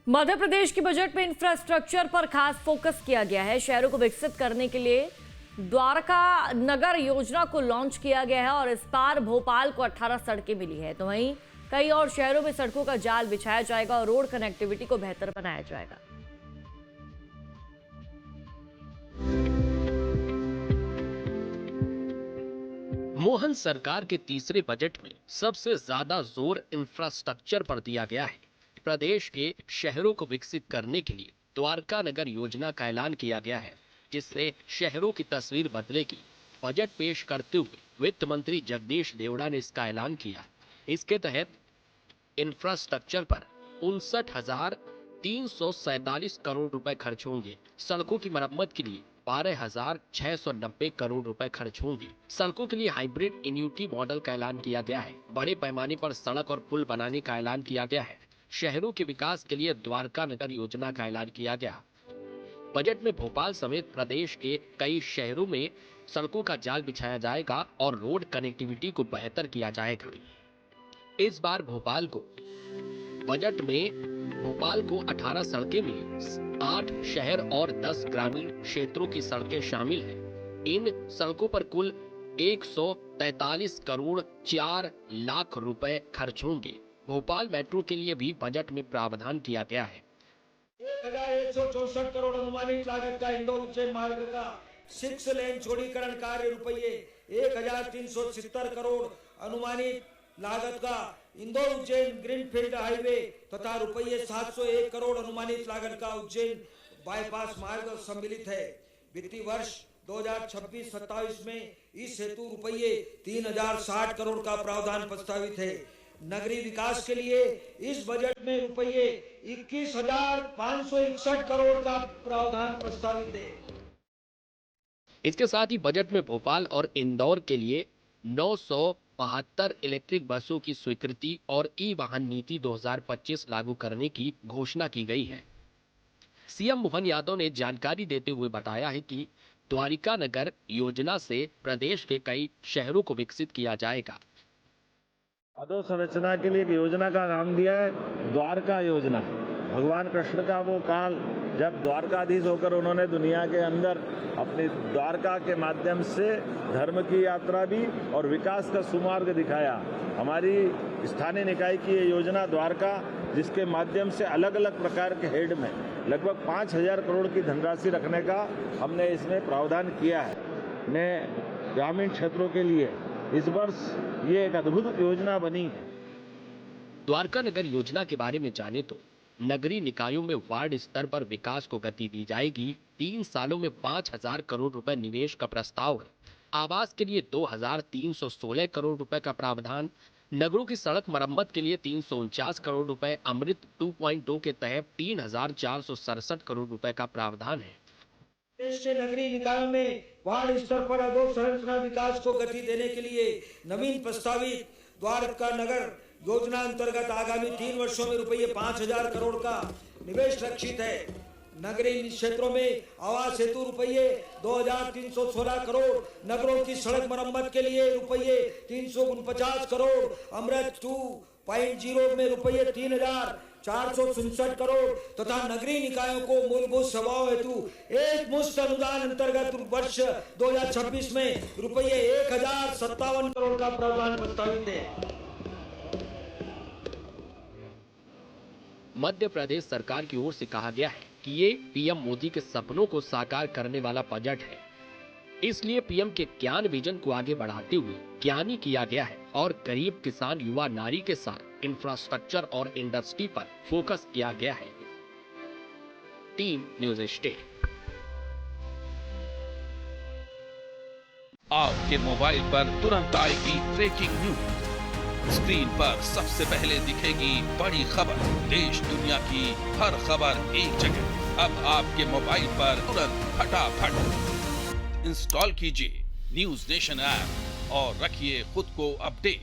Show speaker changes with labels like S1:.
S1: मध्य प्रदेश के बजट में इंफ्रास्ट्रक्चर पर खास फोकस किया गया है। शहरों को विकसित करने के लिए द्वारका नगर योजना को लॉन्च किया गया है और इस बार भोपाल को 18 सड़कें मिली है, तो वहीं कई और शहरों में सड़कों का जाल बिछाया जाएगा और रोड कनेक्टिविटी को बेहतर बनाया जाएगा।
S2: मोहन सरकार के तीसरे बजट में सबसे ज्यादा जोर इंफ्रास्ट्रक्चर पर दिया गया है। प्रदेश के शहरों को विकसित करने के लिए द्वारका नगर योजना का ऐलान किया गया है, जिससे शहरों की तस्वीर बदलेगी। बजट पेश करते हुए वित्त मंत्री जगदीश देवड़ा ने इसका ऐलान किया। इसके तहत इंफ्रास्ट्रक्चर पर 59,347 करोड़ रुपए खर्च होंगे। सड़कों की मरम्मत के लिए 12,690 करोड़ रुपए खर्च होंगे। सड़कों के लिए हाइब्रिड एन्युटी मॉडल का ऐलान किया गया है। बड़े पैमाने पर सड़क और पुल बनाने का ऐलान किया गया है। शहरों के विकास के लिए द्वारका नगर योजना का ऐलान किया गया। बजट में भोपाल समेत प्रदेश के कई शहरों में सड़कों का जाल बिछाया जाएगा और रोड कनेक्टिविटी को बेहतर किया जाएगा। इस बार बजट में भोपाल को 18 सड़कें मिली। 8 शहर और 10 ग्रामीण क्षेत्रों की सड़कें शामिल हैं। इन सड़कों पर कुल 143 करोड़ 4 लाख रुपए खर्च होंगे। भोपाल मेट्रो के लिए भी बजट में प्रावधान किया गया है।
S3: 1164 करोड़ अनुमानित लागत का इंदौर उज्जैन मार्ग का 6 लेन चौड़ीकरण कार्य रुपये 1370 करोड़ अनुमानित लागत का इंदौर उज्जैन ग्रीनफील्ड हाईवे तथा रुपये 701 करोड़ अनुमानित लागत का उज्जैन बाईपास मार्ग सम्मिलित है। वित्तीय वर्ष 2026-27 में इस हेतु रुपये 3060 करोड़ का प्रावधान प्रस्तावित है। नगरीय विकास के लिए इस बजट में रुपये 21,561 करोड़ का प्रावधान प्रस्तावित है।
S2: इसके साथ ही बजट में भोपाल और इंदौर के लिए 972 इलेक्ट्रिक बसों की स्वीकृति और ई वाहन नीति 2025 लागू करने की घोषणा की गई है। सीएम मोहन यादव ने जानकारी देते हुए बताया है कि द्वारिका नगर योजना से प्रदेश के कई शहरों को विकसित किया जाएगा।
S4: अधोसंरचना के लिए एक योजना का नाम दिया है द्वारका योजना। भगवान कृष्ण का वो काल जब द्वारकाधीश होकर उन्होंने दुनिया के अंदर अपनी द्वारका के माध्यम से धर्म की यात्रा भी और विकास का सुमार्ग दिखाया। हमारी स्थानीय निकाय की ये योजना द्वारका, जिसके माध्यम से अलग अलग प्रकार के हेड में लगभग 5,000 करोड़ की धनराशि रखने का हमने इसमें प्रावधान किया है। नए ग्रामीण क्षेत्रों के लिए इस वर्ष ये एक अद्भुत योजना बनी है।
S2: द्वारका नगर योजना के बारे में जाने तो नगरीय निकायों में वार्ड स्तर पर विकास को गति दी जाएगी। 3 सालों में 5,000 करोड़ रुपए निवेश का प्रस्ताव है। आवास के लिए 2,316 करोड़ रुपए का प्रावधान। नगरों की सड़क मरम्मत के लिए 349 करोड़ रुपए। अमृत 2.2 के तहत 3,467 करोड़ रुपए का प्रावधान है।
S3: देश के नगरीय निकायों में वार्ड स्तर पर अधोसंरचना विकास को गति देने के लिए नवीन प्रस्तावित द्वारका नगर योजना अंतर्गत आगामी 3 वर्षों में रुपये 5,000 करोड़ का निवेश लक्षित है। नगरीय क्षेत्रों में आवास हेतु रुपये 2,316 करोड़, नगरों की सड़क मरम्मत के लिए रुपये 349 करोड़, अमृत 2.0 में रुपये 3,467 करोड़ तथा नगरीय निकायों को मूलभूत सेवाओं हेतु एक मुश्त अनुदान अंतर्गत वर्ष 2026 में रुपये 1,057 करोड़ का प्रावधान प्रस्तावित है।
S2: मध्य प्रदेश सरकार की ओर से कहा गया है कि ये पीएम मोदी के सपनों को साकार करने वाला बजट है। इसलिए पीएम के ज्ञान विजन को आगे बढ़ाते हुए ज्ञानी किया गया है और गरीब किसान युवा नारी के साथ इंफ्रास्ट्रक्चर और इंडस्ट्री पर फोकस किया गया है। Team news state.
S5: आपके मोबाइल पर तुरंत आएगी ब्रेकिंग न्यूज। स्क्रीन पर सबसे पहले दिखेगी बड़ी खबर। देश दुनिया की हर खबर एक जगह। अब आपके मोबाइल पर तुरंत फटाफट इंस्टॉल कीजिए न्यूज़ नेशन ऐप और रखिए खुद को अपडेट।